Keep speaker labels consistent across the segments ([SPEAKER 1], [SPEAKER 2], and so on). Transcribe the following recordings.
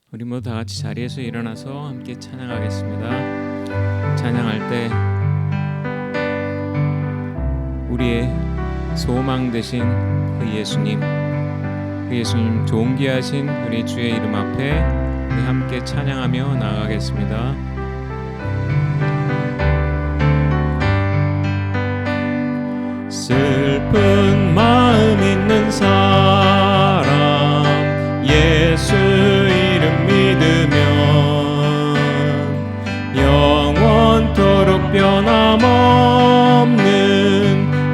[SPEAKER 1] 우리 모두 다 같이 자리에서 일어나서 함께 찬양하겠습니다. 찬양할 때 우리의 소망 되신 그 예수님 존귀하신 우리 주의 이름 앞에 우리 함께 찬양하며 나아가겠습니다. 슬픈 마음 있는 사람 예수 이름 믿으면 영원토록 변함없는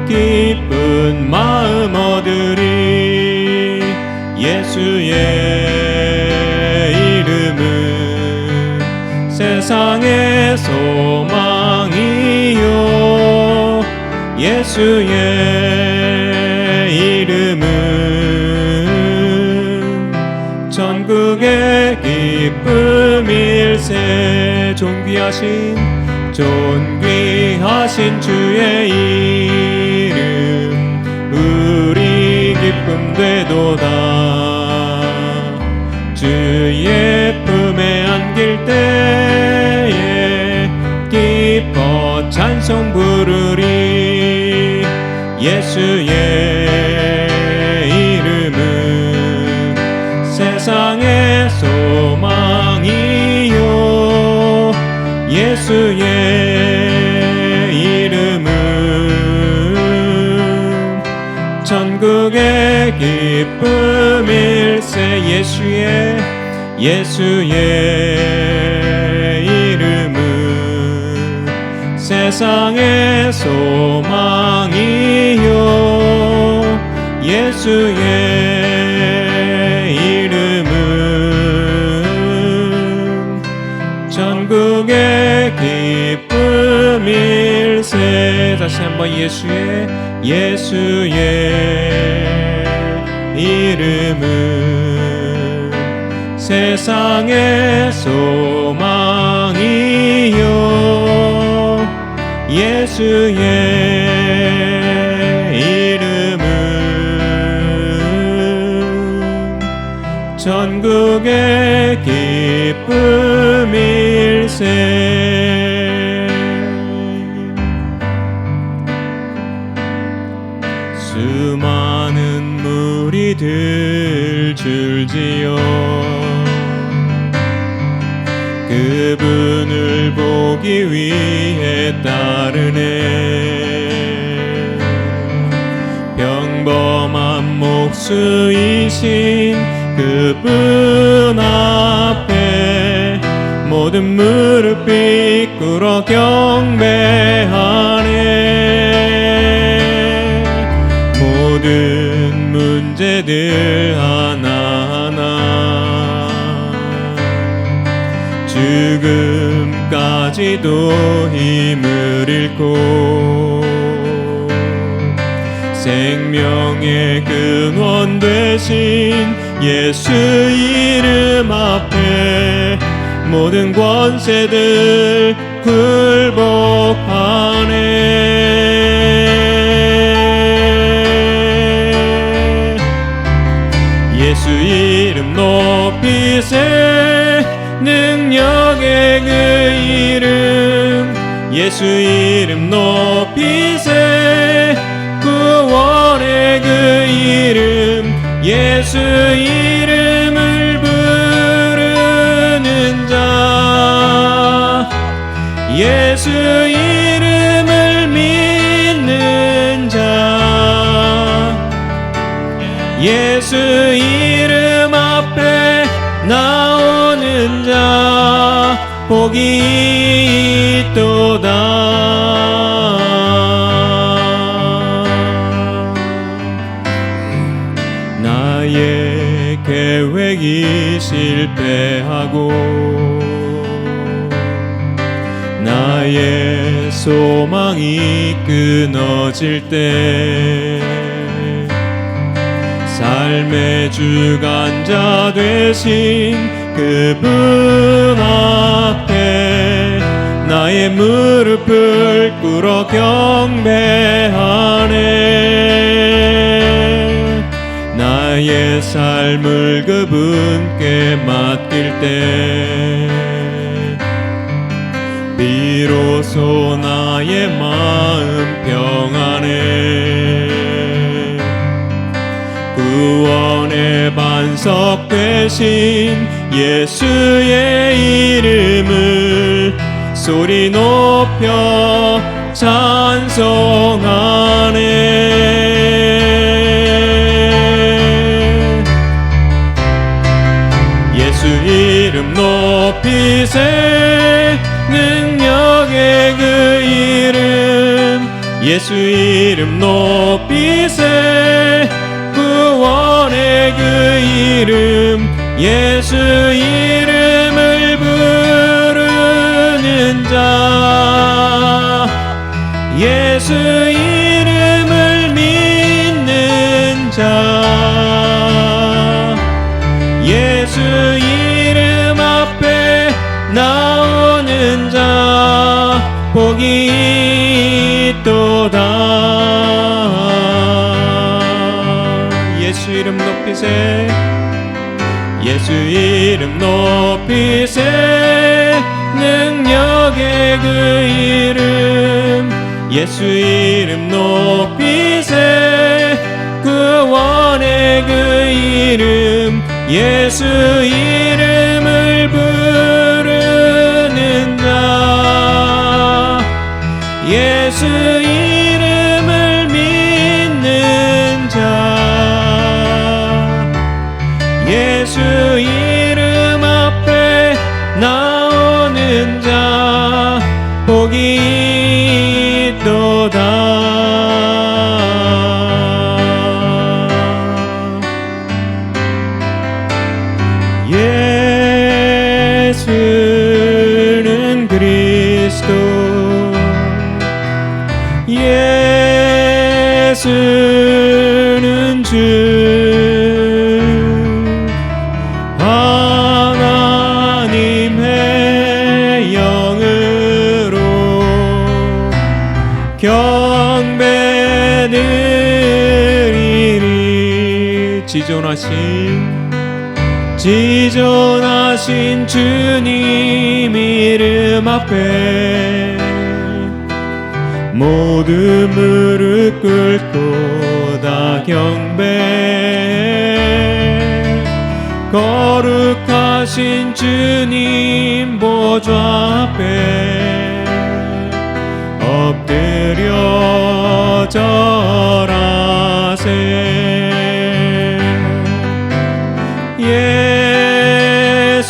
[SPEAKER 1] 기쁜 마음 얻으리. 예수의 이름은 세상의 소망이요 예수의 이름은 전국의 기쁨일세. 존귀하신 주의 이름 우리 기쁨 되도다. 주의 품에 안길 때에 기뻐 찬송 부르리. 예수의 이름은 세상의 소망이요 예수의 이름은 전국의 기쁨일세. 예수의 이름은 세상의 소망이요 예수의 이름은 전국의 기쁨일세. 다시 한번 예수의 이름은 세상의 소망이요 예수의 이름은 전국의 기쁨일세. 수많은 무리들 줄지어 그분을 보기 위해 따르네. 평범한 목수이신 그분 앞에 모든 무릎이 꿇어 경배하네. 모든 문제들 하나하나 죽음까지도 힘을 잃고 생명의 근원 되신 예수 이름 앞에 모든 권세들 굴복하네. 예수 이름 높이세. 능력의 그 이름 예수 이름 높이세. 구원의 그 이름 예수 이름을 부르는 자 예수 이름을 믿는 자 예수 이름 앞에 나오는 자 복이 있도다. 나의 계획이 실패하고 나의 소망이 끊어질 때 삶의 주관자 되신 그분 앞에 나의 무릎을 꿇어 경배하네. 나의 나의 삶을 그분께 맡길 때 비로소 나의 마음 평안해. 구원의 반석 되신 예수의 이름을 소리 높여 찬송하네. 예수 이름 높이세. 능력의 그 이름 예수 이름 높이세. 구원의 그 이름 예수 이름을 부르는 자 예수 이름을 믿는 자 예수 이름 앞에 나오는 자 복이 있도다. 예수 이름 높이세. 예수 이름 높이세. 능력의 그 이름 예수 이름 높이세. 구원의 그 이름 예수 이름을 부르는 자 예수 이름을 믿는 자 예수 이름 앞에 나오는 자 복이 있도다. 예수는 그리스도 예수는 주 하나님의 영으로 경배드리리. 지존하신 주님 이름 앞에 모두 무릎 꿇고 다 경배해. 거룩하신 주님 보좌 앞에 엎드려 절하세.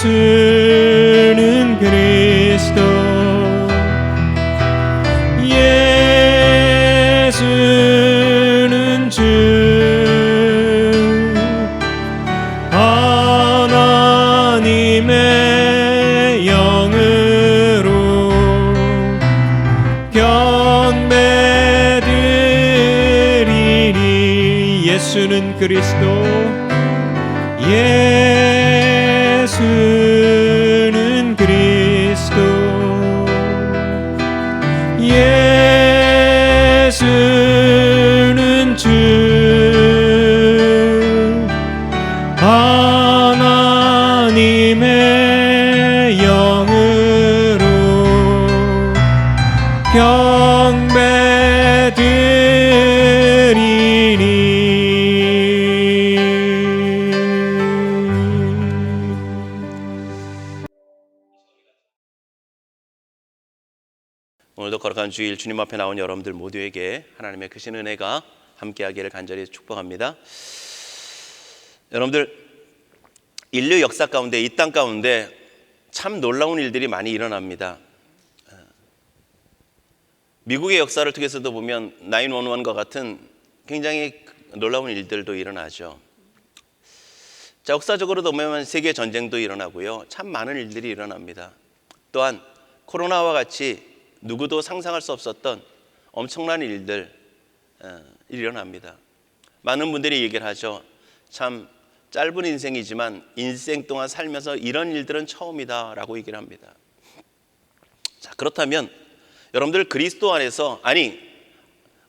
[SPEAKER 1] 예수는 그리스도 예수는 주 하나님의 영으로 경배드리리. 예수는 그리스도 예수는 그리스도 예수는 주 하나님의 영으로 경배드리니.
[SPEAKER 2] 오늘도 거룩한 주일 주님 앞에 나온 여러분들 모두에게 하나님의 크신 은혜가 함께하기를 간절히 축복합니다. 여러분들, 인류 역사 가운데, 이 땅 가운데 참 놀라운 일들이 많이 일어납니다. 미국의 역사를 통해서도 보면 911과 같은 굉장히 놀라운 일들도 일어나죠. 자, 역사적으로도 보면 세계 전쟁도 일어나고요, 참 많은 일들이 일어납니다. 또한 코로나와 같이 누구도 상상할 수 없었던 엄청난 일들 일어납니다. 많은 분들이 얘기를 하죠. 참 짧은 인생이지만 인생 동안 살면서 이런 일들은 처음이다 라고 얘기를 합니다. 자, 그렇다면 여러분들 그리스도 안에서, 아니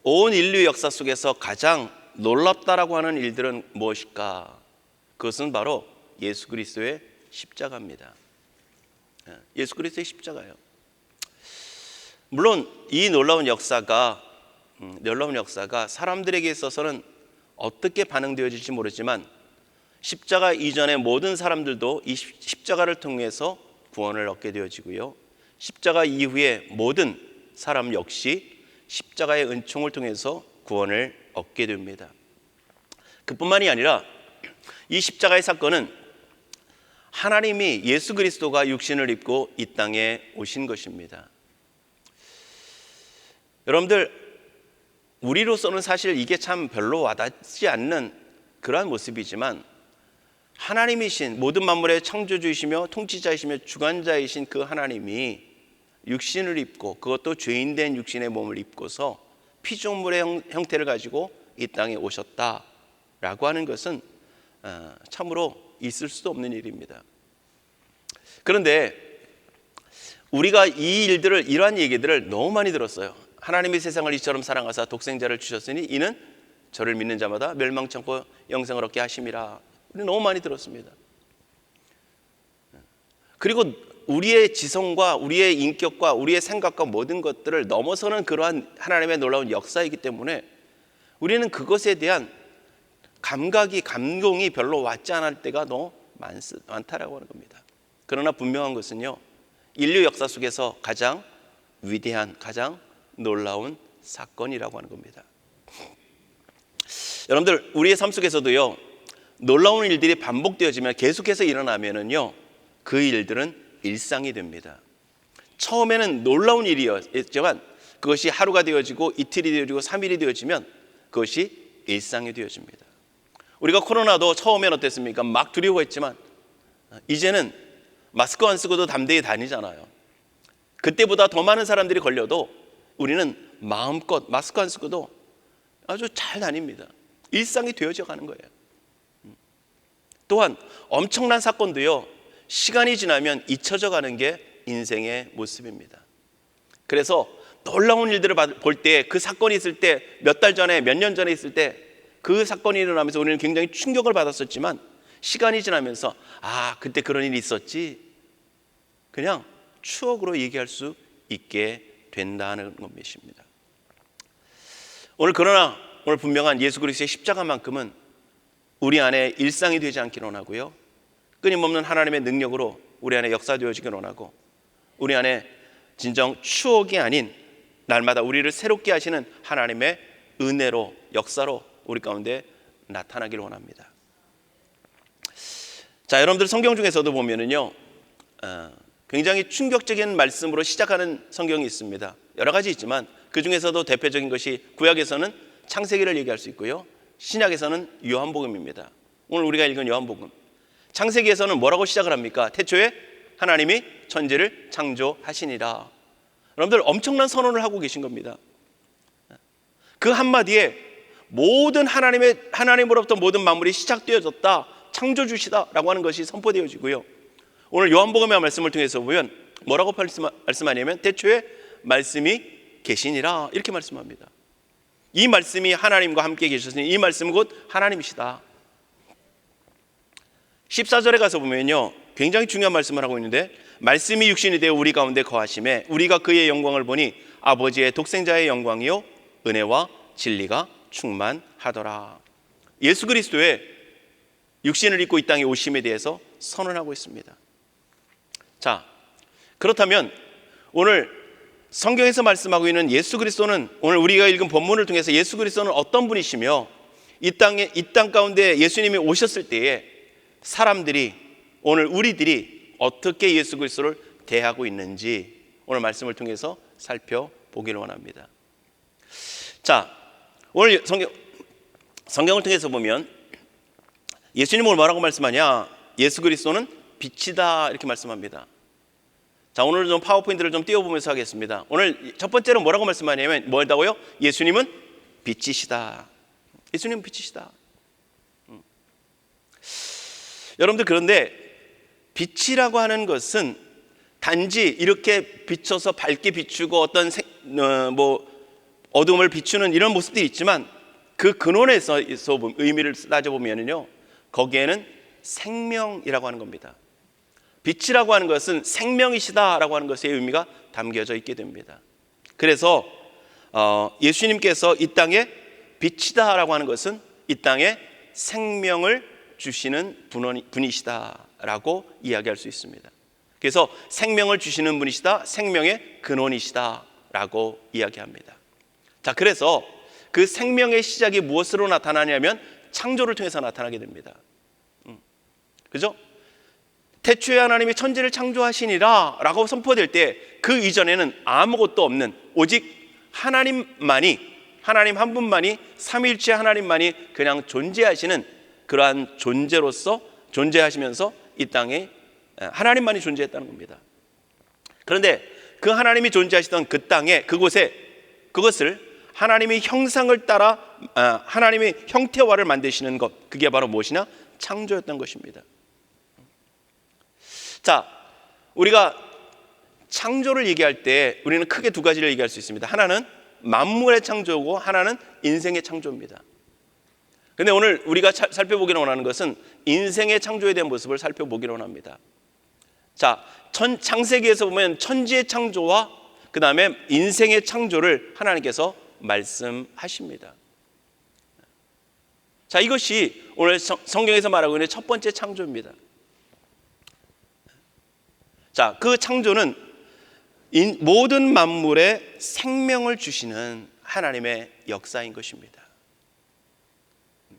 [SPEAKER 2] 온 인류 역사 속에서 가장 놀랍다라고 하는 일들은 무엇일까? 그것은 바로 예수 그리스도의 십자가입니다. 예수 그리스도의 십자가예요. 물론 이 놀라운 역사가 사람들에게 있어서는 어떻게 반응되어질지 모르지만 십자가 이전의 모든 사람들도 이 십자가를 통해서 구원을 얻게 되어지고요, 십자가 이후에 모든 사람 역시 십자가의 은총을 통해서 구원을 얻게 됩니다. 그뿐만이 아니라 이 십자가의 사건은 하나님이 예수 그리스도가 육신을 입고 이 땅에 오신 것입니다. 여러분들, 우리로서는 사실 이게 참 별로 와닿지 않는 그러한 모습이지만 하나님이신 모든 만물의 창조주이시며 통치자이시며 주관자이신 그 하나님이 육신을 입고, 그것도 죄인된 육신의 몸을 입고서 피조물의 형태를 가지고 이 땅에 오셨다라고 하는 것은 참으로 있을 수도 없는 일입니다. 그런데 우리가 이 일들을, 이러한 얘기들을 너무 많이 들었어요. 하나님이 세상을 이처럼 사랑하사 독생자를 주셨으니 이는 저를 믿는 자마다 멸망치 않고 영생을 얻게 하심이라. 우리 너무 많이 들었습니다. 그리고 우리의 지성과 우리의 인격과 우리의 생각과 모든 것들을 넘어서는 그러한 하나님의 놀라운 역사이기 때문에 우리는 그것에 대한 감동이 별로 왔지 않을 때가 너무 많다라고 하는 겁니다. 그러나 분명한 것은요, 인류 역사 속에서 가장 위대한, 가장 놀라운 사건이라고 하는 겁니다. 여러분들, 우리의 삶 속에서도요, 놀라운 일들이 반복되어지면, 계속해서 일어나면은요, 그 일들은 일상이 됩니다. 처음에는 놀라운 일이었지만 그것이 하루가 되어지고 이틀이 되어지고 3일이 되어지면 그것이 일상이 되어집니다. 우리가 코로나도 처음에는 어땠습니까? 막 두려워했지만 이제는 마스크 안 쓰고도 담대히 다니잖아요. 그때보다 더 많은 사람들이 걸려도 우리는 마음껏 마스크 안 쓰고도 아주 잘 다닙니다. 일상이 되어져 가는 거예요. 또한 엄청난 사건도요, 시간이 지나면 잊혀져 가는 게 인생의 모습입니다. 그래서 놀라운 일들을 볼 때, 그 사건이 있을 때, 몇 달 전에, 몇 년 전에 있을 때 그 사건이 일어나면서 우리는 굉장히 충격을 받았었지만 시간이 지나면서 그때 그런 일이 있었지, 그냥 추억으로 얘기할 수 있게 된다는 것입니다. 그러나 오늘 분명한 예수 그리스도의 십자가만큼은 우리 안에 일상이 되지 않기를 원하고요, 끊임없는 하나님의 능력으로 우리 안에 역사되어지기를 원하고, 우리 안에 진정 추억이 아닌 날마다 우리를 새롭게 하시는 하나님의 은혜로, 역사로 우리 가운데 나타나기를 원합니다. 자, 여러분들, 성경 중에서도 보면은요, 굉장히 충격적인 말씀으로 시작하는 성경이 있습니다. 여러 가지 있지만 그 중에서도 대표적인 것이 구약에서는 창세기를 얘기할 수 있고요, 신약에서는 요한복음입니다. 오늘 우리가 읽은 요한복음, 창세기에서는 뭐라고 시작을 합니까? 태초에 하나님이 천지를 창조하시니라. 여러분들, 엄청난 선언을 하고 계신 겁니다. 그 한마디에 모든 하나님으로부터 모든 만물이 시작되어졌다, 창조주시다라고 하는 것이 선포되어지고요, 오늘 요한복음의 말씀을 통해서 보면 뭐라고 말씀하냐면 태초에 말씀이 계시니라, 이렇게 말씀합니다. 이 말씀이 하나님과 함께 계셨으니 이 말씀은 곧 하나님이시다. 14절에 가서 보면요, 굉장히 중요한 말씀을 하고 있는데, 말씀이 육신이 되어 우리 가운데 거하심에 우리가 그의 영광을 보니 아버지의 독생자의 영광이요 은혜와 진리가 충만하더라. 예수 그리스도의 육신을 입고 이 땅에 오심에 대해서 선언하고 있습니다. 자, 그렇다면 오늘 성경에서 말씀하고 있는 예수 그리스도는, 오늘 우리가 읽은 본문을 통해서 예수 그리스도는 어떤 분이시며 이 땅 가운데 예수님이 오셨을 때에 사람들이, 오늘 우리들이 어떻게 예수 그리스도를 대하고 있는지 오늘 말씀을 통해서 살펴보기를 원합니다. 자, 오늘 성경을 통해서 보면 예수님은 뭐라고 말씀하냐? 예수 그리스도는 빛이다, 이렇게 말씀합니다. 자, 오늘 좀 파워포인트를 좀 띄워보면서 하겠습니다. 오늘 첫 번째로 뭐라고 말씀하냐면 뭐라고요? 예수님은 빛이시다. 예수님은 빛이시다. 여러분들, 그런데 빛이라고 하는 것은 단지 이렇게 비춰서 밝게 비추고 어떤 어둠을 비추는 이런 모습들이 있지만 그 근원에서 의미를 따져보면요, 거기에는 생명이라고 하는 겁니다. 빛이라고 하는 것은 생명이시다라고 하는 것의 의미가 담겨져 있게 됩니다. 그래서 예수님께서 이 땅에 빛이다라고 하는 것은 이 땅에 생명을 주시는 분이시다라고 이야기할 수 있습니다. 그래서 생명을 주시는 분이시다, 생명의 근원이시다라고 이야기합니다. 자, 그래서 그 생명의 시작이 무엇으로 나타나냐면 창조를 통해서 나타나게 됩니다. 그죠? 태초에 하나님이 천지를 창조하시니라 라고 선포될 때 그 이전에는 아무것도 없는, 오직 하나님만이, 하나님 한 분만이, 삼위일체 하나님만이 그냥 존재하시는 그러한 존재로서 존재하시면서 이 땅에 하나님만이 존재했다는 겁니다. 그런데 그 하나님이 존재하시던 그 땅에, 그곳에, 그것을 하나님이 형상을 따라 하나님이 형태화를 만드시는 것, 그게 바로 무엇이냐? 창조였던 것입니다. 자, 우리가 창조를 얘기할 때 우리는 크게 두 가지를 얘기할 수 있습니다. 하나는 만물의 창조고 하나는 인생의 창조입니다. 근데 오늘 우리가 살펴보기로 원하는 것은 인생의 창조에 대한 모습을 살펴보기로 원합니다. 자, 창세기에서 보면 천지의 창조와 그 다음에 인생의 창조를 하나님께서 말씀하십니다. 자, 이것이 오늘 성경에서 말하고 있는 첫 번째 창조입니다. 자, 그 창조는 모든 만물에 생명을 주시는 하나님의 역사인 것입니다.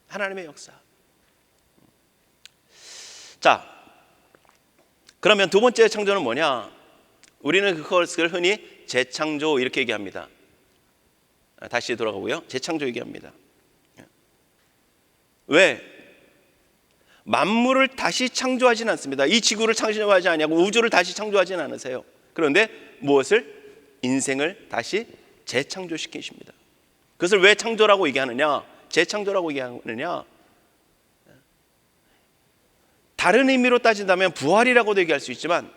[SPEAKER 2] 하나님의 역사. 자, 그러면 두 번째 창조는 뭐냐? 우리는 그것을 흔히 재창조 이렇게 얘기합니다. 다시 돌아가고요. 재창조 얘기합니다. 왜? 만물을 다시 창조하지는 않습니다. 이 지구를 창조하지 않냐고 우주를 다시 창조하지는 않으세요. 그런데 무엇을? 인생을 다시 재창조시키십니다. 그것을 왜 창조라고 얘기하느냐? 재창조라고 얘기하느냐? 다른 의미로 따진다면 부활이라고도 얘기할 수 있지만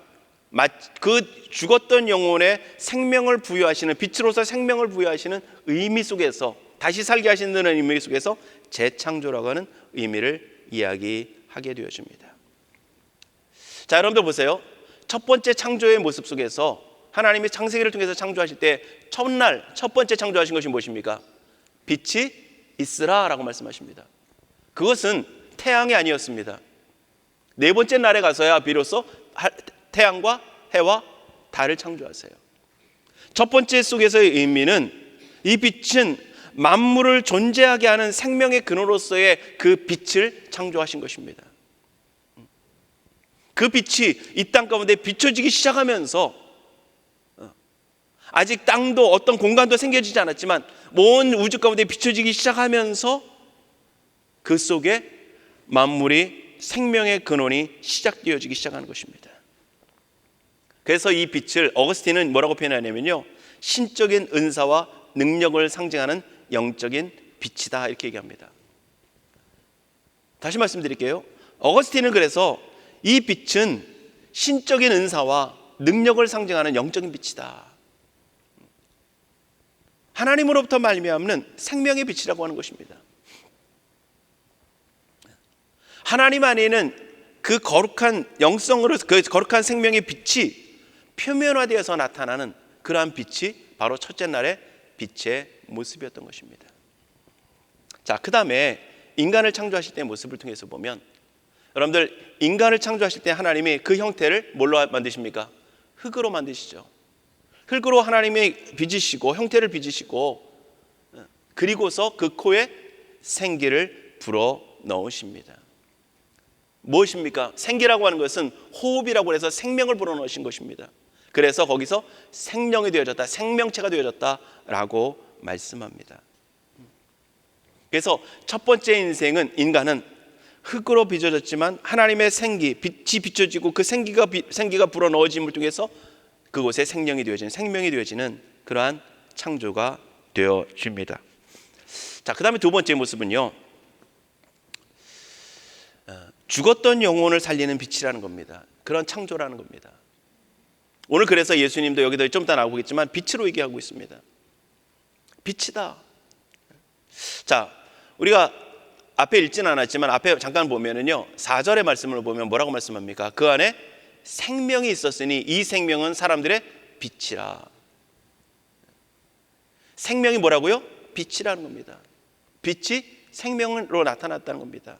[SPEAKER 2] 그 죽었던 영혼에 생명을 부여하시는, 빛으로서 생명을 부여하시는 의미 속에서, 다시 살게 하시는 의미 속에서 재창조라고 하는 의미를 이야기하게 되어집니다. 자, 여러분들 보세요. 첫 번째 창조의 모습 속에서 하나님이 창세기를 통해서 창조하실 때 첫날 첫 번째 창조하신 것이 무엇입니까? 빛이 있으라 라고 말씀하십니다. 그것은 태양이 아니었습니다. 네 번째 날에 가서야 비로소 태양과 해와 달을 창조하세요. 첫 번째 속에서의 의미는 이 빛은 만물을 존재하게 하는 생명의 근원으로서의 그 빛을 창조하신 것입니다. 그 빛이 이 땅 가운데 비춰지기 시작하면서, 아직 땅도 어떤 공간도 생겨지지 않았지만 온 우주 가운데 비춰지기 시작하면서 그 속에 만물이, 생명의 근원이 시작되어지기 시작하는 것입니다. 그래서 이 빛을 어거스틴은 뭐라고 표현하냐면요, 신적인 은사와 능력을 상징하는 영적인 빛이다 이렇게 얘기합니다. 다시 말씀드릴게요. 어거스틴은 그래서 이 빛은 신적인 은사와 능력을 상징하는 영적인 빛이다. 하나님으로부터 말미암는 생명의 빛이라고 하는 것입니다. 하나님 안에는 그 거룩한 영성으로, 그 거룩한 생명의 빛이 표면화되어서 나타나는 그러한 빛이 바로 첫째 날의 빛의 모습이었던 것입니다. 자, 그 다음에 인간을 창조하실 때의 모습을 통해서 보면, 여러분들 인간을 창조하실 때 하나님이 그 형태를 뭘로 만드십니까? 흙으로 만드시죠. 흙으로 하나님이 빚으시고 형태를 빚으시고, 그리고서 그 코에 생기를 불어 넣으십니다. 무엇입니까? 생기라고 하는 것은 호흡이라고 해서 생명을 불어넣으신 것입니다. 그래서 거기서 생명이 되어졌다, 생명체가 되어졌다라고 말씀합니다. 그래서 첫 번째 인간은 흙으로 빚어졌지만 하나님의 생기, 빛이 비춰지고 그 생기가 불어넣어짐을 통해서 그곳에 생명이 되어지는 그러한 창조가 되어집니다. 자, 그 다음에 두 번째 모습은요, 죽었던 영혼을 살리는 빛이라는 겁니다. 그런 창조라는 겁니다. 오늘 그래서 예수님도 여기도 좀 이따 나오겠지만 빛으로 얘기하고 있습니다. 빛이다. 자, 우리가 앞에 읽지는 않았지만 앞에 잠깐 보면은요 4절의 말씀을 보면 뭐라고 말씀합니까? 그 안에 생명이 있었으니 이 생명은 사람들의 빛이라. 생명이 뭐라고요? 빛이라는 겁니다. 빛이 생명으로 나타났다는 겁니다.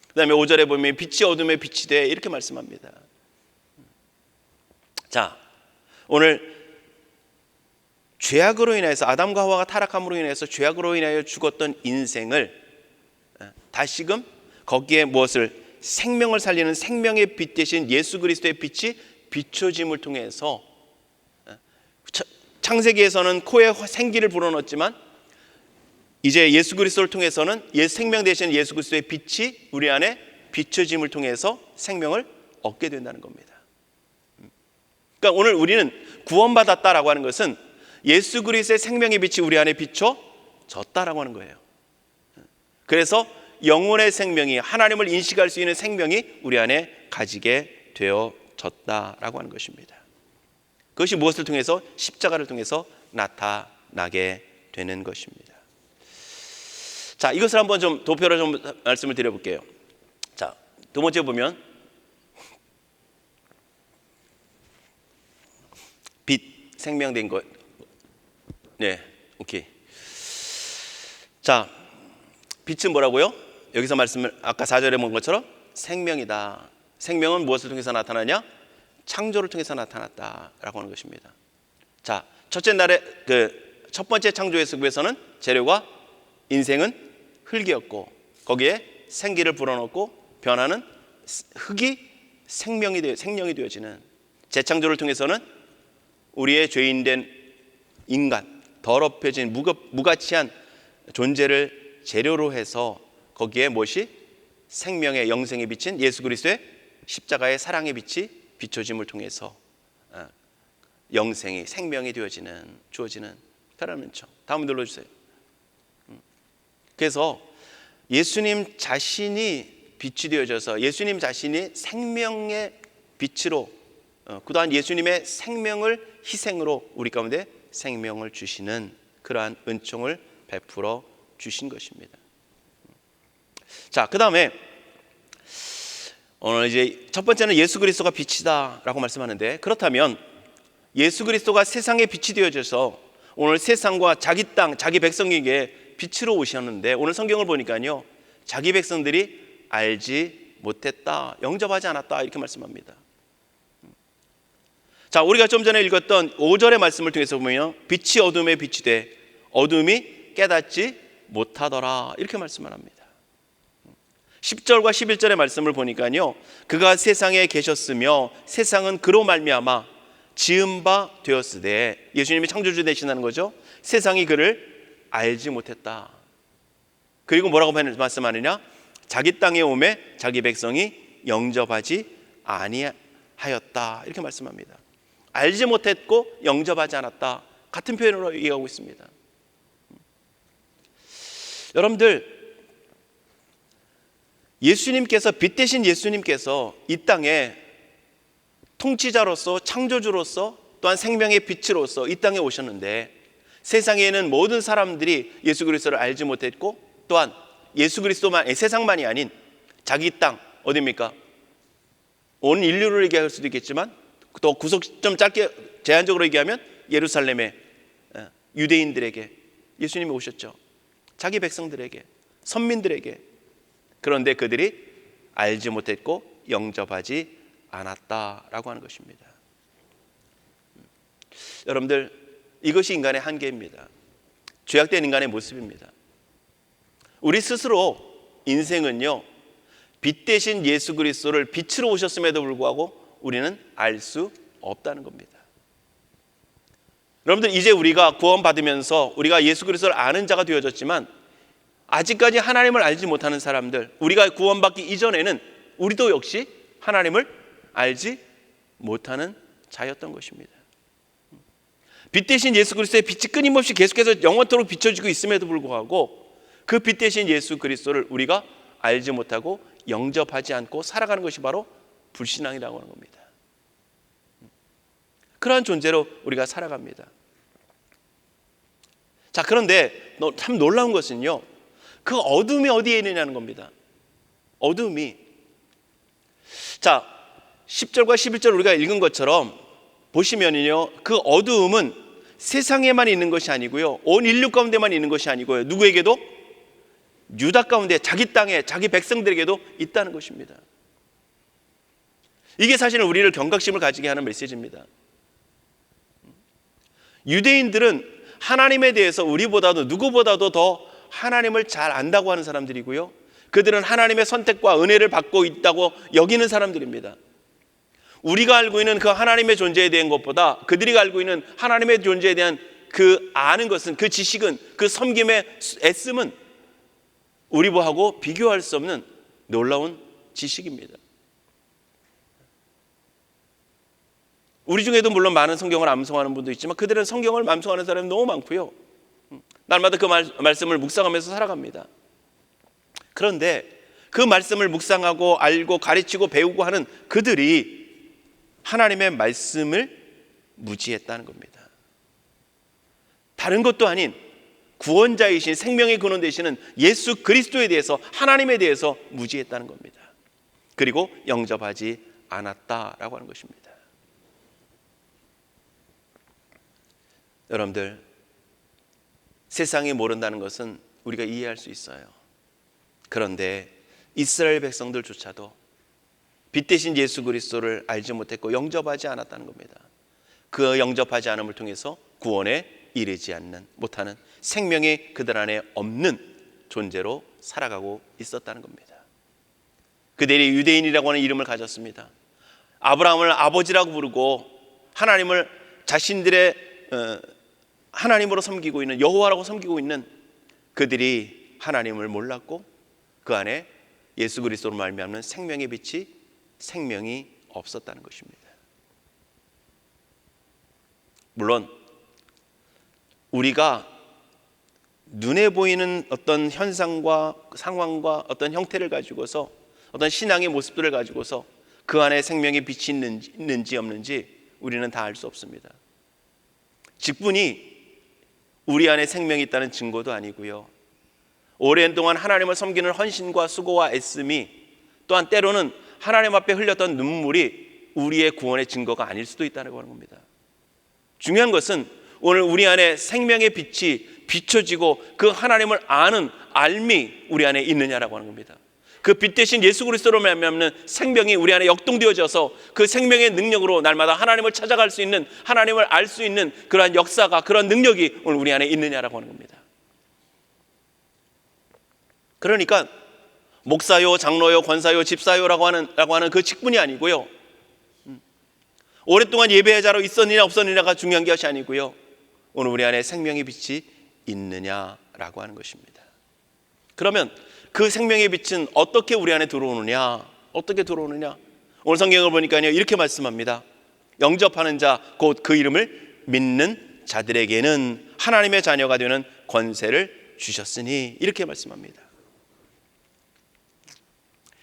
[SPEAKER 2] 그 다음에 5절에 보면 빛이 어둠에 빛이 돼 이렇게 말씀합니다. 자, 오늘 죄악으로 인해서 아담과 하와가 타락함으로 인해서 죄악으로 인하여 죽었던 인생을 다시금 거기에 무엇을 생명을 살리는 생명의 빛 대신 예수 그리스도의 빛이 비춰짐을 통해서 창세기에서는 코에 생기를 불어넣었지만 이제 예수 그리스도를 통해서는 생명 대신 예수 그리스도의 빛이 우리 안에 비춰짐을 통해서 생명을 얻게 된다는 겁니다. 그러니까 오늘 우리는 구원받았다라고 하는 것은 예수 그리스도의 생명의 빛이 우리 안에 비춰졌다라고 하는 거예요. 그래서 영혼의 생명이 하나님을 인식할 수 있는 생명이 우리 안에 가지게 되어졌다라고 하는 것입니다. 그것이 무엇을 통해서? 십자가를 통해서 나타나게 되는 것입니다. 자, 이것을 한번 좀 도표로 좀 말씀을 드려볼게요. 자, 두 번째 보면 빛, 생명된 것. 네, 오케이. 자, 빛은 뭐라고요? 여기서 말씀을 아까 4절에 본 것처럼 생명이다. 생명은 무엇을 통해서 나타나냐? 창조를 통해서 나타났다라고 하는 것입니다. 자, 첫째 날에 첫 번째 창조의 습에서는 재료가 인생은 흙이었고 거기에 생기를 불어넣고 변하는 흙이 생명이 되어지는 재창조를 통해서는 우리의 죄인된 인간, 더럽혀진 무가치한 존재를 재료로 해서 거기에 무엇이 생명의 영생에 비친 예수 그리스도의 십자가의 사랑의 빛이 비춰짐을 통해서 영생이 생명이 주어지는 그런 은총. 다음 눌러주세요. 그래서 예수님 자신이 빛이 되어져서 예수님 자신이 생명의 빛으로 그동안 예수님의 생명을 희생으로 우리 가운데 생명을 주시는 그러한 은총을 베풀어 주신 것입니다. 자, 그 다음에 오늘 이제 첫 번째는 예수 그리스도가 빛이다라고 말씀하는데, 그렇다면 예수 그리스도가 세상의 빛이 되어져서 오늘 세상과 자기 땅, 자기 백성에게 빛으로 오셨는데 오늘 성경을 보니까요 자기 백성들이 알지 못했다, 영접하지 않았다 이렇게 말씀합니다. 자, 우리가 좀 전에 읽었던 5절의 말씀을 통해서 보면 빛이 어둠에 빛이 돼 어둠이 깨닫지 못하더라 이렇게 말씀을 합니다. 10절과 11절의 말씀을 보니까요 그가 세상에 계셨으며 세상은 그로 말미암아 지은 바 되었으되, 예수님이 창조주 되신다는 거죠. 세상이 그를 알지 못했다. 그리고 뭐라고 말씀하느냐? 자기 땅에 오매 자기 백성이 영접하지 아니하였다 이렇게 말씀합니다. 알지 못했고 영접하지 않았다, 같은 표현으로 얘기하고 있습니다. 여러분들, 예수님께서, 빛 대신 예수님께서 이 땅에 통치자로서 창조주로서 또한 생명의 빛으로서 이 땅에 오셨는데 세상에는 모든 사람들이 예수 그리스도를 알지 못했고 또한 예수 그리스도만, 세상만이 아닌 자기 땅, 어디입니까? 온 인류를 얘기할 수도 있겠지만 또 구속 좀 짧게 제한적으로 얘기하면 예루살렘의 유대인들에게 예수님이 오셨죠. 자기 백성들에게, 선민들에게. 그런데 그들이 알지 못했고 영접하지 않았다라고 하는 것입니다. 여러분들, 이것이 인간의 한계입니다. 죄악된 인간의 모습입니다. 우리 스스로 인생은요 빛 대신 예수 그리스도를 빛으로 오셨음에도 불구하고 우리는 알 수 없다는 겁니다. 여러분들, 이제 우리가 구원받으면서 우리가 예수 그리스도를 아는 자가 되어졌지만 아직까지 하나님을 알지 못하는 사람들, 우리가 구원받기 이전에는 우리도 역시 하나님을 알지 못하는 자였던 것입니다. 빛 대신 예수 그리스도의 빛이 끊임없이 계속해서 영원토록 비춰지고 있음에도 불구하고 그 빛 대신 예수 그리스도를 우리가 알지 못하고 영접하지 않고 살아가는 것이 바로 불신앙이라고 하는 겁니다. 그러한 존재로 우리가 살아갑니다. 자, 그런데 참 놀라운 것은요, 그 어둠이 어디에 있느냐는 겁니다. 어둠이. 자, 10절과 11절 우리가 읽은 것처럼 보시면요, 그 어두움은 세상에만 있는 것이 아니고요, 온 인류 가운데만 있는 것이 아니고요, 누구에게도? 유다 가운데 자기 땅에 자기 백성들에게도 있다는 것입니다. 이게 사실은 우리를 경각심을 가지게 하는 메시지입니다. 유대인들은 하나님에 대해서 우리보다도 누구보다도 더 하나님을 잘 안다고 하는 사람들이고요, 그들은 하나님의 선택과 은혜를 받고 있다고 여기는 사람들입니다. 우리가 알고 있는 그 하나님의 존재에 대한 것보다 그들이 알고 있는 하나님의 존재에 대한 그 아는 것은, 그 지식은, 그 섬김의 애씀은 우리하고 비교할 수 없는 놀라운 지식입니다. 우리 중에도 물론 많은 성경을 암송하는 분도 있지만 그들은 성경을 암송하는 사람이 너무 많고요, 날마다 그 말씀을 묵상하면서 살아갑니다. 그런데 그 말씀을 묵상하고 알고 가르치고 배우고 하는 그들이 하나님의 말씀을 무지했다는 겁니다. 다른 것도 아닌 구원자이신 생명의 근원 되시는 예수 그리스도에 대해서, 하나님에 대해서 무지했다는 겁니다. 그리고 영접하지 않았다라고 하는 것입니다. 여러분들, 세상이 모른다는 것은 우리가 이해할 수 있어요. 그런데 이스라엘 백성들조차도 빛 대신 예수 그리스도를 알지 못했고 영접하지 않았다는 겁니다. 그 영접하지 않음을 통해서 구원에 이르지 못하는, 생명이 그들 안에 없는 존재로 살아가고 있었다는 겁니다. 그들이 유대인이라고 하는 이름을 가졌습니다. 아브라함을 아버지라고 부르고 하나님을 자신들의 하나님으로 섬기고 있는, 여호와라고 섬기고 있는 그들이 하나님을 몰랐고 그 안에 예수 그리스도로 말미암는 생명의 빛이, 생명이 없었다는 것입니다. 물론 우리가 눈에 보이는 어떤 현상과 상황과 어떤 형태를 가지고서, 어떤 신앙의 모습들을 가지고서 그 안에 생명의 빛이 있는지 없는지 우리는 다 알 수 없습니다. 직분이 우리 안에 생명이 있다는 증거도 아니고요, 오랜 동안 하나님을 섬기는 헌신과 수고와 애씀이, 또한 때로는 하나님 앞에 흘렸던 눈물이 우리의 구원의 증거가 아닐 수도 있다는 겁니다. 중요한 것은 오늘 우리 안에 생명의 빛이 비춰지고 그 하나님을 아는 알미 우리 안에 있느냐라고 하는 겁니다. 그 빛 대신 예수 그리스도로 말미암는 생명이 우리 안에 역동되어져서 그 생명의 능력으로 날마다 하나님을 찾아갈 수 있는, 하나님을 알 수 있는 그러한 역사가, 그런 능력이 오늘 우리 안에 있느냐라고 하는 겁니다. 그러니까 목사요, 장로요, 권사요, 집사요라고 하는 그 직분이 아니고요, 오랫동안 예배자로 있었느냐 없었느냐가 중요한 것이 아니고요, 오늘 우리 안에 생명의 빛이 있느냐라고 하는 것입니다. 그러면 그 생명의 빛은 어떻게 우리 안에 들어오느냐? 어떻게 들어오느냐? 오늘 성경을 보니까요, 이렇게 말씀합니다. 영접하는 자, 곧 그 이름을 믿는 자들에게는 하나님의 자녀가 되는 권세를 주셨으니, 이렇게 말씀합니다.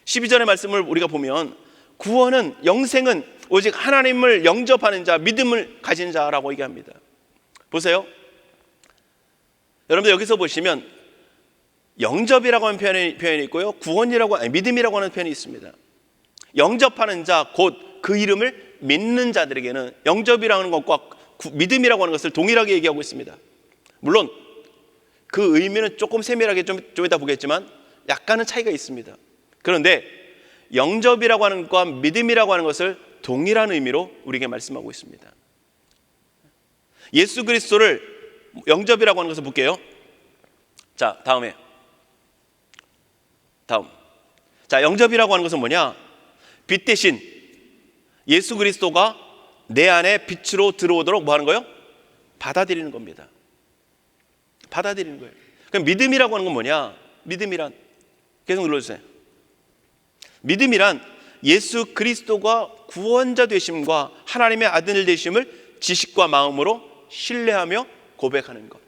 [SPEAKER 2] 12절의 말씀을 우리가 보면 구원은, 영생은 오직 하나님을 영접하는 자, 믿음을 가진 자라고 얘기합니다. 보세요. 여러분들 여기서 보시면 영접이라고 하는 표현이 있고요, 믿음이라고 하는 표현이 있습니다. 영접하는 자, 곧 그 이름을 믿는 자들에게는, 영접이라는 것과 믿음이라고 하는 것을 동일하게 얘기하고 있습니다. 물론 그 의미는 조금 세밀하게 좀 이따 보겠지만 약간은 차이가 있습니다. 그런데 영접이라고 하는 것과 믿음이라고 하는 것을 동일한 의미로 우리에게 말씀하고 있습니다. 예수 그리스도를 영접이라고 하는 것을 볼게요. 자, 다음. 자, 영접이라고 하는 것은 뭐냐? 빛 대신 예수 그리스도가 내 안에 빛으로 들어오도록 뭐 하는 거예요? 받아들이는 겁니다. 받아들이는 거예요. 그럼 믿음이라고 하는 건 뭐냐? 믿음이란, 계속 눌러주세요. 믿음이란 예수 그리스도가 구원자 되심과 하나님의 아들 되심을 지식과 마음으로 신뢰하며 고백하는 것.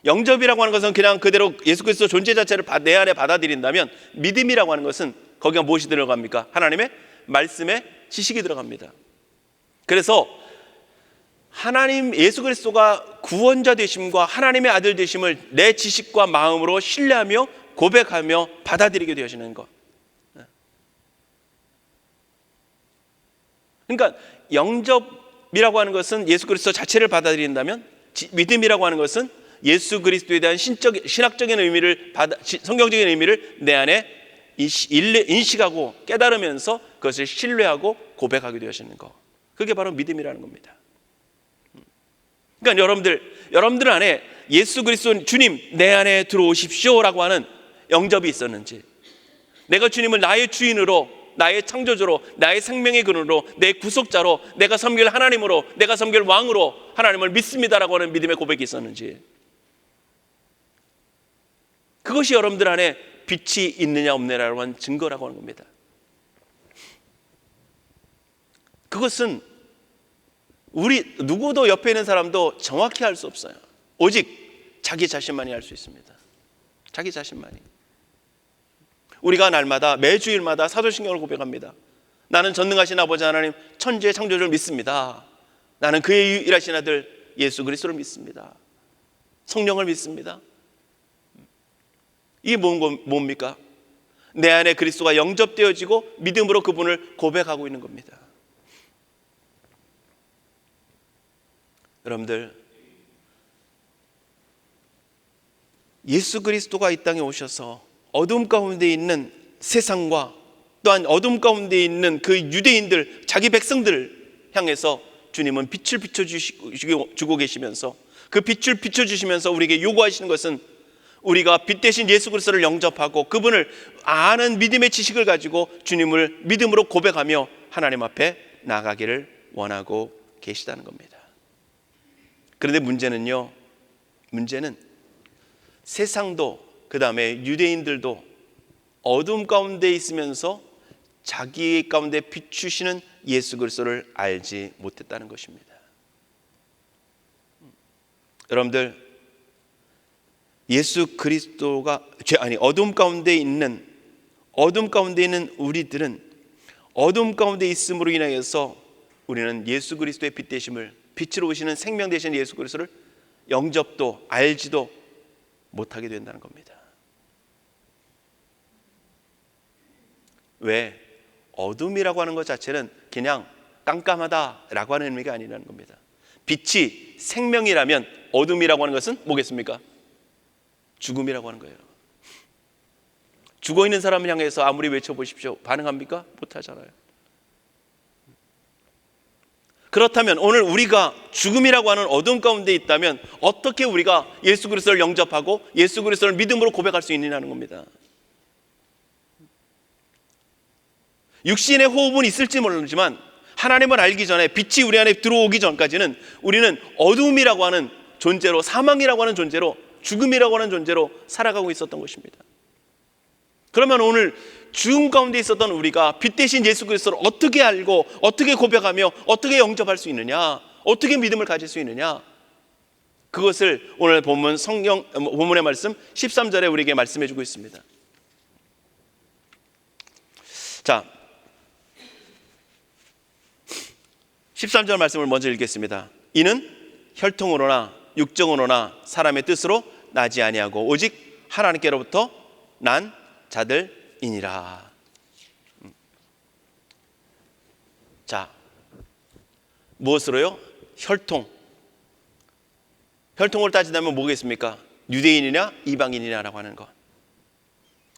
[SPEAKER 2] 영접이라고 하는 것은 그냥 그대로 예수 그리스도 존재 자체를 내 안에 받아들인다면, 믿음이라고 하는 것은 거기가 무엇이 들어갑니까? 하나님의 말씀에 지식이 들어갑니다. 그래서 하나님, 예수 그리스도가 구원자 되심과 하나님의 아들 되심을 내 지식과 마음으로 신뢰하며 고백하며 받아들이게 되어지는 것. 그러니까 영접이라고 하는 것은 예수 그리스도 자체를 받아들인다면, 믿음이라고 하는 것은 예수 그리스도에 대한 신학적인 의미를 성경적인 의미를 내 안에 인식하고 깨달으면서 그것을 신뢰하고 고백하게 되어지는 것. 그게 바로 믿음이라는 겁니다. 그러니까 여러분들 안에 예수 그리스도 주님 내 안에 들어오십시오라고 하는 영접이 있었는지, 내가 주님을 나의 주인으로, 나의 창조주로, 나의 생명의 근원으로, 내 구속자로, 내가 섬길 하나님으로, 내가 섬길 왕으로 하나님을 믿습니다라고 하는 믿음의 고백이 있었는지, 그것이 여러분들 안에 빛이 있느냐 없느냐라고 하는 증거라고 하는 겁니다. 그것은 우리 누구도 옆에 있는 사람도 정확히 할 수 없어요. 오직 자기 자신만이 할 수 있습니다. 자기 자신만이. 우리가 날마다 매주일마다 사도신경을 고백합니다. 나는 전능하신 아버지 하나님 천지의 창조주를 믿습니다. 나는 그의 일하신 아들 예수 그리스도를 믿습니다. 성령을 믿습니다. 이게 뭡니까? 내 안에 그리스도가 영접되어지고 믿음으로 그분을 고백하고 있는 겁니다. 여러분들, 예수 그리스도가 이 땅에 오셔서 어둠 가운데 있는 세상과 또한 어둠 가운데 있는 그 유대인들, 자기 백성들을 향해서 주님은 빛을 비춰주고 계시면서, 그 빛을 비춰주시면서 우리에게 요구하시는 것은 우리가 빛 대신 예수 그리스도를 영접하고 그분을 아는 믿음의 지식을 가지고 주님을 믿음으로 고백하며 하나님 앞에 나가기를 원하고 계시다는 겁니다. 그런데 문제는 세상도, 그 다음에 유대인들도 어둠 가운데 있으면서 자기 가운데 비추시는 예수 그리스도를 알지 못했다는 것입니다. 여러분들, 예수 그리스도가 어둠 가운데 있는 우리들은 어둠 가운데 있음으로 인하여서 우리는 예수 그리스도의 빛 되심을, 빛으로 오시는 생명 되신 예수 그리스도를 영접도 알지도 못하게 된다는 겁니다. 왜? 어둠이라고 하는 것 자체는 그냥 깜깜하다라고 하는 의미가 아니라는 겁니다. 빛이 생명이라면 어둠이라고 하는 것은 뭐겠습니까? 죽음이라고 하는 거예요. 죽어있는 사람을 향해서 아무리 외쳐보십시오, 반응합니까? 못하잖아요. 그렇다면 오늘 우리가 죽음이라고 하는 어둠 가운데 있다면 어떻게 우리가 예수 그리스도를 영접하고 예수 그리스도를 믿음으로 고백할 수 있느냐는 겁니다. 육신의 호흡은 있을지 모르지만 하나님을 알기 전에, 빛이 우리 안에 들어오기 전까지는 우리는 어둠이라고 하는 존재로, 사망이라고 하는 존재로, 죽음이라고 하는 존재로 살아가고 있었던 것입니다. 그러면 오늘 죽음 가운데 있었던 우리가 빛 대신 예수 그리스도를 어떻게 알고 어떻게 고백하며 어떻게 영접할 수 있느냐, 어떻게 믿음을 가질 수 있느냐, 그것을 오늘 본문의 말씀 13절에 우리에게 말씀해 주고 있습니다. 자, 13절 말씀을 먼저 읽겠습니다. 이는 혈통으로나 육정으로나 사람의 뜻으로 나지 아니하고 오직 하나님께로부터 난 자들이니라. 자, 무엇으로요? 혈통으로 따진다면 뭐겠습니까? 유대인이냐 이방인이냐라고 하는 것.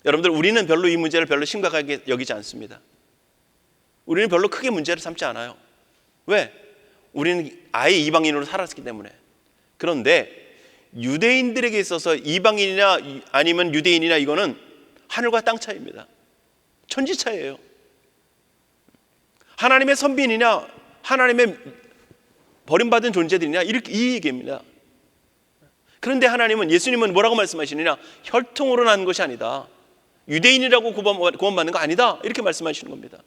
[SPEAKER 2] 여러분들, 우리는 별로 이 문제를 별로 심각하게 여기지 않습니다. 우리는 별로 크게 문제를 삼지 않아요. 왜? 우리는 아예 이방인으로 살았기 때문에. 그런데 유대인들에게 있어서 이방인이냐 아니면 유대인이냐, 이거는 하늘과 땅 차이입니다. 천지 차이예요. 하나님의 선빈이냐 하나님의 버림받은 존재들이냐, 이렇게 이 얘기입니다. 그런데 하나님은, 예수님은 뭐라고 말씀하시느냐? 혈통으로 난 것이 아니다, 유대인이라고 구원받는 거 아니다, 이렇게 말씀하시는 겁니다.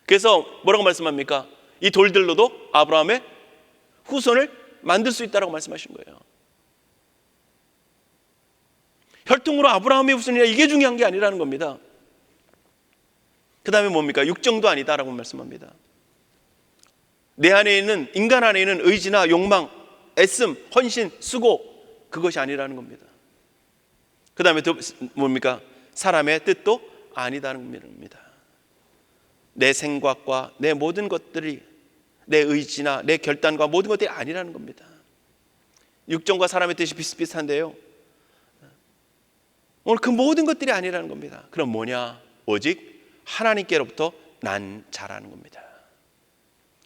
[SPEAKER 2] 그래서 뭐라고 말씀합니까? 이 돌들로도 아브라함의 후손을 만들 수 있다라고 말씀하신 거예요. 혈통으로 아브라함의 후손이냐, 이게 중요한 게 아니라는 겁니다. 그 다음에 뭡니까? 육정도 아니다라고 말씀합니다. 내 안에 있는, 인간 안에 있는 의지나 욕망, 애씀, 헌신, 수고, 그것이 아니라는 겁니다. 그 다음에 또 뭡니까? 사람의 뜻도 아니다는 겁니다. 내 생각과 내 모든 것들이, 내 의지나 내 결단과 모든 것들이 아니라는 겁니다. 육정과 사람의 뜻이 비슷비슷한데요, 오늘 그 모든 것들이 아니라는 겁니다. 그럼 뭐냐? 오직 하나님께로부터 난 자라는 겁니다.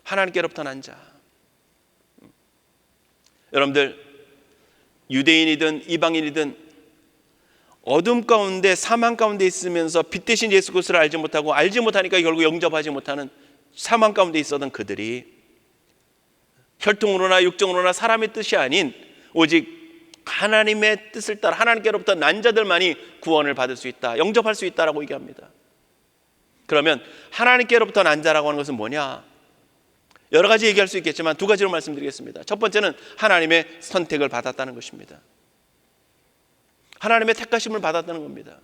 [SPEAKER 2] 하나님께로부터 난 자. 여러분들, 유대인이든 이방인이든 어둠 가운데, 사망 가운데 있으면서 빛 대신 예수 그리스도를 알지 못하고, 알지 못하니까 결국 영접하지 못하는 사망 가운데 있었던 그들이 혈통으로나 육정으로나 사람의 뜻이 아닌 오직 하나님의 뜻을 따라 하나님께로부터 난 자들만이 구원을 받을 수 있다, 영접할 수 있다라고 얘기합니다. 그러면 하나님께로부터 난 자라고 하는 것은 뭐냐? 여러 가지 얘기할 수 있겠지만 두 가지로 말씀드리겠습니다. 첫 번째는 하나님의 선택을 받았다는 것입니다. 하나님의 택하심을 받았다는 겁니다.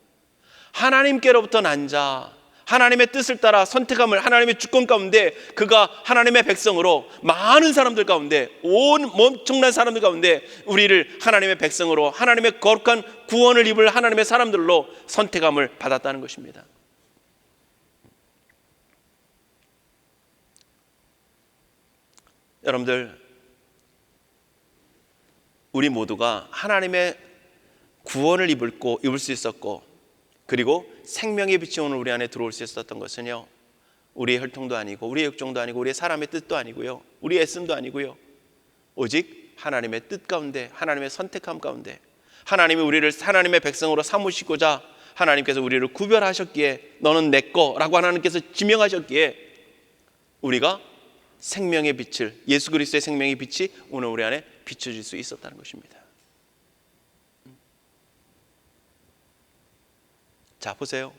[SPEAKER 2] 하나님께로부터 난 자, 하나님의 뜻을 따라 선택함을, 하나님의 주권 가운데 그가 하나님의 백성으로, 많은 사람들 가운데, 온 엄청난 사람들 가운데 우리를 하나님의 백성으로, 하나님의 거룩한 구원을 입을 하나님의 사람들로 선택함을 받았다는 것입니다. 여러분들, 우리 모두가 하나님의 구원을 입을 수 있었고, 그리고 생명의 빛이 오늘 우리 안에 들어올 수 있었던 것은요, 우리의 혈통도 아니고, 우리의 육정도 아니고, 우리의 사람의 뜻도 아니고요, 우리의 애씀도 아니고요, 오직 하나님의 뜻 가운데, 하나님의 선택함 가운데, 하나님이 우리를 하나님의 백성으로 삼으시고자 하나님께서 우리를 구별하셨기에, 너는 내 거라고 하나님께서 지명하셨기에 우리가 생명의 빛을, 예수 그리스도의 생명의 빛이 오늘 우리 안에 비춰질 수 있었다는 것입니다. 자, 보세요.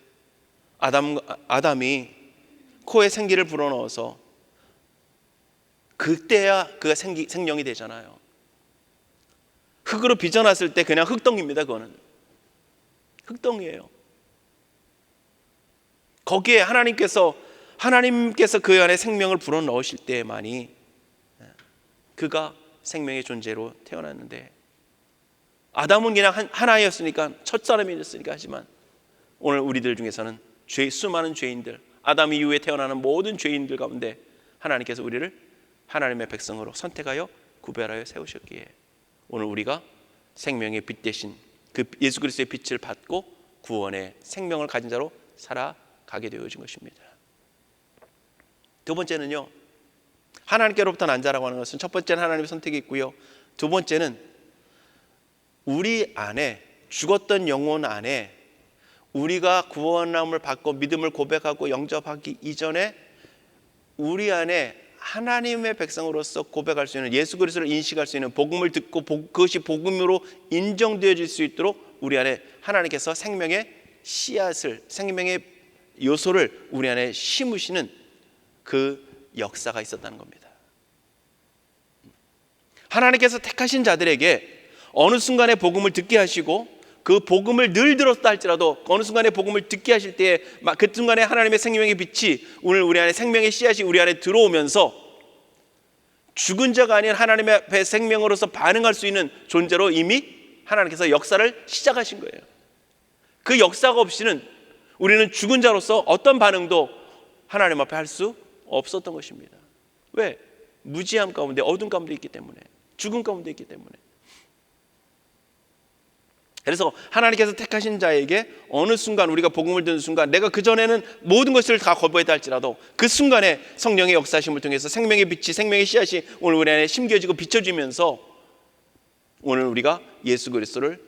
[SPEAKER 2] 아담이 코에 생기를 불어넣어서 그때야 그가 생명이 되잖아요. 흙으로 빚어놨을 때 그냥 흙덩이입니다. 그거는 흙덩이에요. 거기에 하나님께서 그 안에 생명을 불어넣으실 때만이 그가 생명의 존재로 태어났는데, 아담은 그냥 하나였으니까, 첫사람이었으니까. 하지만 오늘 우리들 중에서는 수많은 죄인들, 아담 이후에 태어나는 모든 죄인들 가운데 하나님께서 우리를 하나님의 백성으로 선택하여 구별하여 세우셨기에 오늘 우리가 생명의 빛 대신 그 예수 그리스도의 빛을 받고 구원의 생명을 가진 자로 살아가게 되어진 것입니다. 두 번째는요, 하나님께로부터 난 자라고 하는 것은 첫 번째는 하나님의 선택이 있고요, 두 번째는 우리 안에, 죽었던 영혼 안에, 우리가 구원함을 받고 믿음을 고백하고 영접하기 이전에 우리 안에 하나님의 백성으로서 고백할 수 있는, 예수 그리스도를 인식할 수 있는, 복음을 듣고 그것이 복음으로 인정되어질 수 있도록 우리 안에 하나님께서 생명의 씨앗을, 생명의 요소를 우리 안에 심으시는 그 역사가 있었다는 겁니다. 하나님께서 택하신 자들에게 어느 순간에 복음을 듣게 하시고, 그 복음을 늘 들었다 할지라도 어느 순간에 복음을 듣게 하실 때에 그 순간에 하나님의 생명의 빛이, 오늘 우리 안에 생명의 씨앗이 우리 안에 들어오면서 죽은 자가 아닌 하나님의 생명으로서 반응할 수 있는 존재로 이미 하나님께서 역사를 시작하신 거예요. 그 역사가 없이는 우리는 죽은 자로서 어떤 반응도 하나님 앞에 할 수 없었던 것입니다. 왜? 무지함 가운데, 어둠 가운데 있기 때문에, 죽음 가운데 있기 때문에. 그래서 하나님께서 택하신 자에게 어느 순간, 우리가 복음을 듣는 순간, 내가 그전에는 모든 것을 다 거부했다 할지라도 그 순간에 성령의 역사심을 통해서 생명의 빛이, 생명의 씨앗이 오늘 우리 안에 심겨지고 비춰지면서 오늘 우리가 예수 그리스도를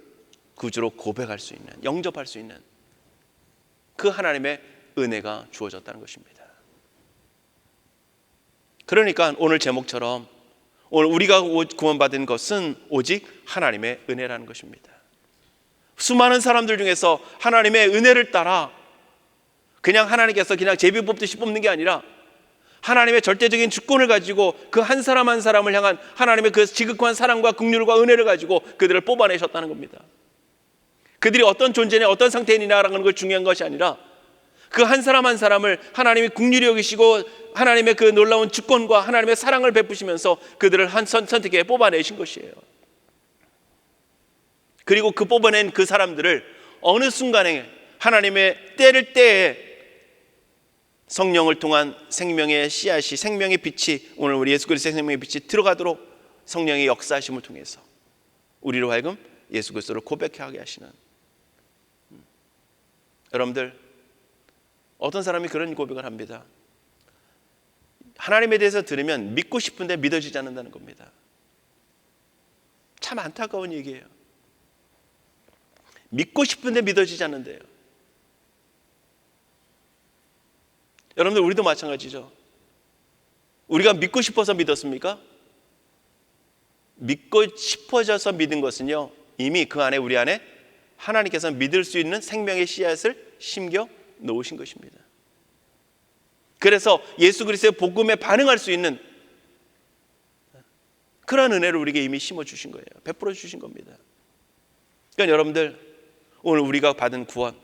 [SPEAKER 2] 구주로 고백할 수 있는, 영접할 수 있는 그 하나님의 은혜가 주어졌다는 것입니다. 그러니까 오늘 제목처럼 오늘 우리가 구원받은 것은 오직 하나님의 은혜라는 것입니다. 수많은 사람들 중에서 하나님의 은혜를 따라 그냥 하나님께서 그냥 제비 뽑듯이 뽑는 게 아니라 하나님의 절대적인 주권을 가지고 그 한 사람 한 사람을 향한 하나님의 그 지극한 사랑과 긍휼과 은혜를 가지고 그들을 뽑아내셨다는 겁니다. 그들이 어떤 존재냐, 어떤 상태이냐라는 걸 중요한 것이 아니라 그 한 사람 한 사람을 하나님이 긍휼히 여기시고 하나님의 그 놀라운 주권과 하나님의 사랑을 베푸시면서 그들을 선택해 뽑아내신 것이에요. 그리고 그 뽑아낸 그 사람들을 어느 순간에 하나님의 때에 성령을 통한 생명의 씨앗이, 생명의 빛이, 오늘 우리 예수 그리스도의 생명의 빛이 들어가도록 성령의 역사하심을 통해서 우리로 하여금 예수 그리스도를 고백하게 하시는, 여러분들, 어떤 사람이 그런 고백을 합니다. 하나님에 대해서 들으면 믿고 싶은데 믿어지지 않는다는 겁니다. 참 안타까운 얘기예요. 믿고 싶은데 믿어지지 않는데요. 여러분들, 우리도 마찬가지죠. 우리가 믿고 싶어서 믿었습니까? 믿고 싶어져서 믿은 것은요, 이미 그 안에, 우리 안에 하나님께서 믿을 수 있는 생명의 씨앗을 심겨 놓으신 것입니다. 그래서 예수 그리스도의 복음에 반응할 수 있는 그런 은혜를 우리에게 이미 심어 주신 거예요. 베풀어 주신 겁니다. 그러니까 여러분들, 오늘 우리가 받은 구원,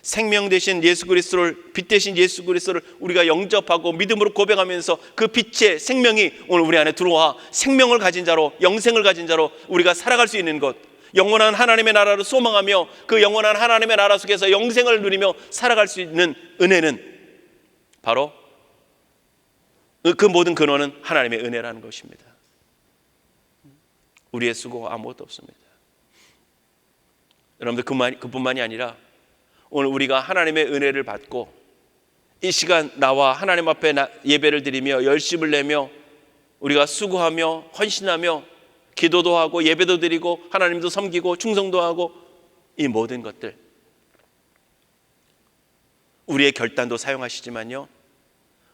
[SPEAKER 2] 생명 되신 예수 그리스도를, 빛 되신 예수 그리스도를 우리가 영접하고 믿음으로 고백하면서 그 빛의 생명이 오늘 우리 안에 들어와 생명을 가진 자로, 영생을 가진 자로 우리가 살아갈 수 있는 것, 영원한 하나님의 나라를 소망하며 그 영원한 하나님의 나라 속에서 영생을 누리며 살아갈 수 있는 은혜는 바로 그 모든 근원은 하나님의 은혜라는 것입니다. 우리의 수고가 아무것도 없습니다. 여러분들, 그뿐만이 아니라 오늘 우리가 하나님의 은혜를 받고 이 시간 나와 하나님 앞에 예배를 드리며 열심을 내며 우리가 수고하며 헌신하며 기도도 하고 예배도 드리고 하나님도 섬기고 충성도 하고, 이 모든 것들 우리의 결단도 사용하시지만요,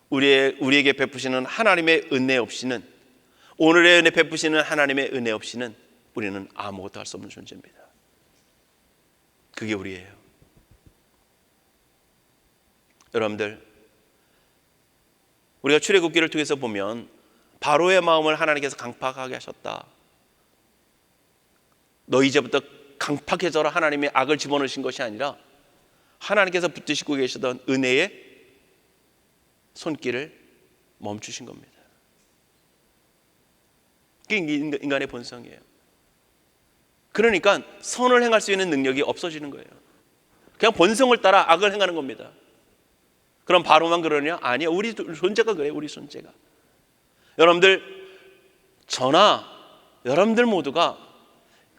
[SPEAKER 2] 우리에게 베푸시는 하나님의 은혜 없이는, 오늘의 은혜 베푸시는 하나님의 은혜 없이는 우리는 아무것도 할 수 없는 존재입니다. 그게 우리예요. 여러분들, 우리가 출애굽기를 통해서 보면 바로의 마음을 하나님께서 강팍하게 하셨다. 너 이제부터 강팍해져라, 하나님의 악을 집어넣으신 것이 아니라 하나님께서 붙드시고 계시던 은혜의 손길을 멈추신 겁니다. 그게 인간의 본성이에요. 그러니까 선을 행할 수 있는 능력이 없어지는 거예요. 그냥 본성을 따라 악을 행하는 겁니다. 그럼 바로만 그러냐? 아니요, 우리 존재가 그래요. 우리 존재가. 여러분들, 저나 여러분들 모두가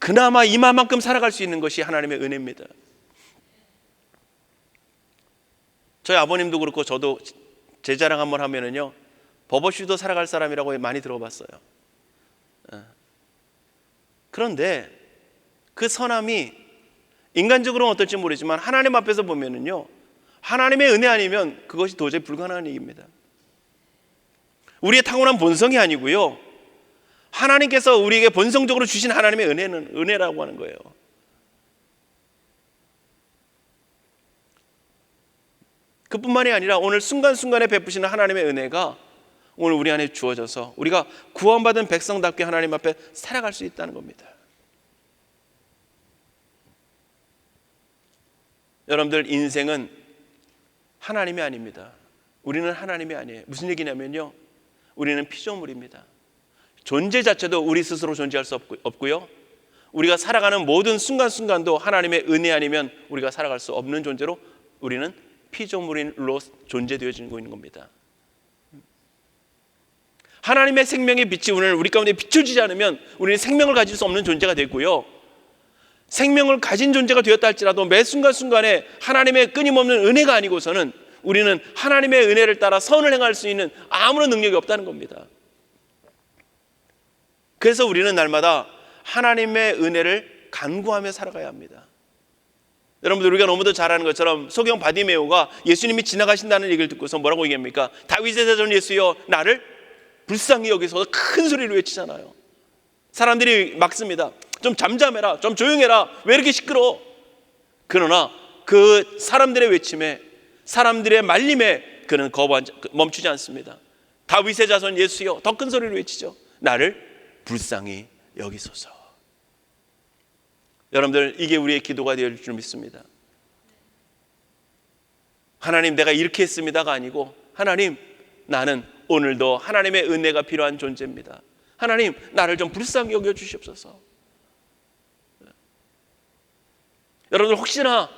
[SPEAKER 2] 그나마 이만큼 살아갈 수 있는 것이 하나님의 은혜입니다. 저희 아버님도 그렇고 저도 제 자랑 한번 하면은요, 버버씨도 살아갈 사람이라고 많이 들어봤어요. 그런데 그 선함이 인간적으로는 어떨지 모르지만 하나님 앞에서 보면은요, 하나님의 은혜 아니면 그것이 도저히 불가능한 일입니다. 우리의 타고난 본성이 아니고요, 하나님께서 우리에게 본성적으로 주신 하나님의 은혜는 은혜라고 하는 거예요. 그뿐만이 아니라 오늘 순간순간에 베푸시는 하나님의 은혜가 오늘 우리 안에 주어져서 우리가 구원받은 백성답게 하나님 앞에 살아갈 수 있다는 겁니다. 여러분들, 인생은 하나님이 아닙니다. 우리는 하나님이 아니에요. 무슨 얘기냐면요, 우리는 피조물입니다. 존재 자체도 우리 스스로 존재할 수 없고요, 우리가 살아가는 모든 순간순간도 하나님의 은혜 아니면 우리가 살아갈 수 없는 존재로 우리는 피조물로 존재되어지고 있는 겁니다. 하나님의 생명의 빛이 오늘 우리 가운데 비춰지지 않으면 우리는 생명을 가질 수 없는 존재가 되고요, 생명을 가진 존재가 되었다 할지라도 매 순간순간에 하나님의 끊임없는 은혜가 아니고서는 우리는 하나님의 은혜를 따라 선을 행할 수 있는 아무런 능력이 없다는 겁니다. 그래서 우리는 날마다 하나님의 은혜를 간구하며 살아가야 합니다. 여러분들, 우리가 너무도 잘 아는 것처럼 소경 바디메오가 예수님이 지나가신다는 얘기를 듣고서 뭐라고 얘기합니까? 다윗의 자손 예수여, 나를 불쌍히 여기서 큰 소리로 외치잖아요. 사람들이 막습니다. 좀 잠잠해라, 좀 조용해라, 왜 이렇게 시끄러워? 그러나 그 사람들의 외침에, 사람들의 말림에 그는 멈추지 않습니다. 다윗의 자손 예수여, 더 큰 소리로 외치죠. 나를 불쌍히 여기소서. 여러분들, 이게 우리의 기도가 되어질 줄 믿습니다. 하나님 내가 이렇게 했습니다가 아니고 하나님 나는 오늘도 하나님의 은혜가 필요한 존재입니다. 하나님 나를 좀 불쌍히 여겨 주시옵소서. 여러분들 혹시나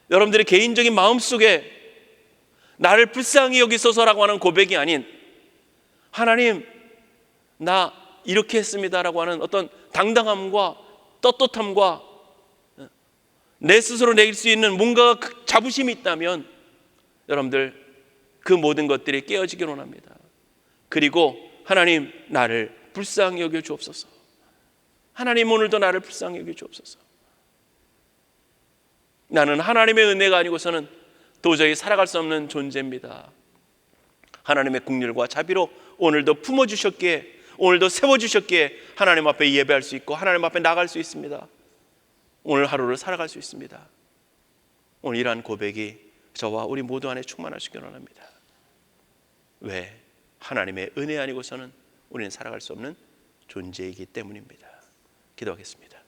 [SPEAKER 2] 여러분들의 개인적인 마음속에 나를 불쌍히 여기소서라고 하는 고백이 아닌 하나님 나 이렇게 했습니다라고 하는 어떤 당당함과 떳떳함과 내 스스로 내릴 수 있는 뭔가 자부심이 있다면 여러분들 그 모든 것들이 깨어지길 원합니다. 그리고 하나님 나를 불쌍히 여겨 주옵소서. 하나님 오늘도 나를 불쌍히 여겨 주옵소서. 나는 하나님의 은혜가 아니고서는 도저히 살아갈 수 없는 존재입니다. 하나님의 긍휼과 자비로 오늘도 품어주셨기에 오늘도 세워주셨기에 하나님 앞에 예배할 수 있고 하나님 앞에 나갈 수 있습니다. 오늘 하루를 살아갈 수 있습니다. 오늘 이러한 고백이 저와 우리 모두 안에 충만하시기 원합니다. 왜? 하나님의 은혜 아니고서는 우리는 살아갈 수 없는 존재이기 때문입니다. 기도하겠습니다.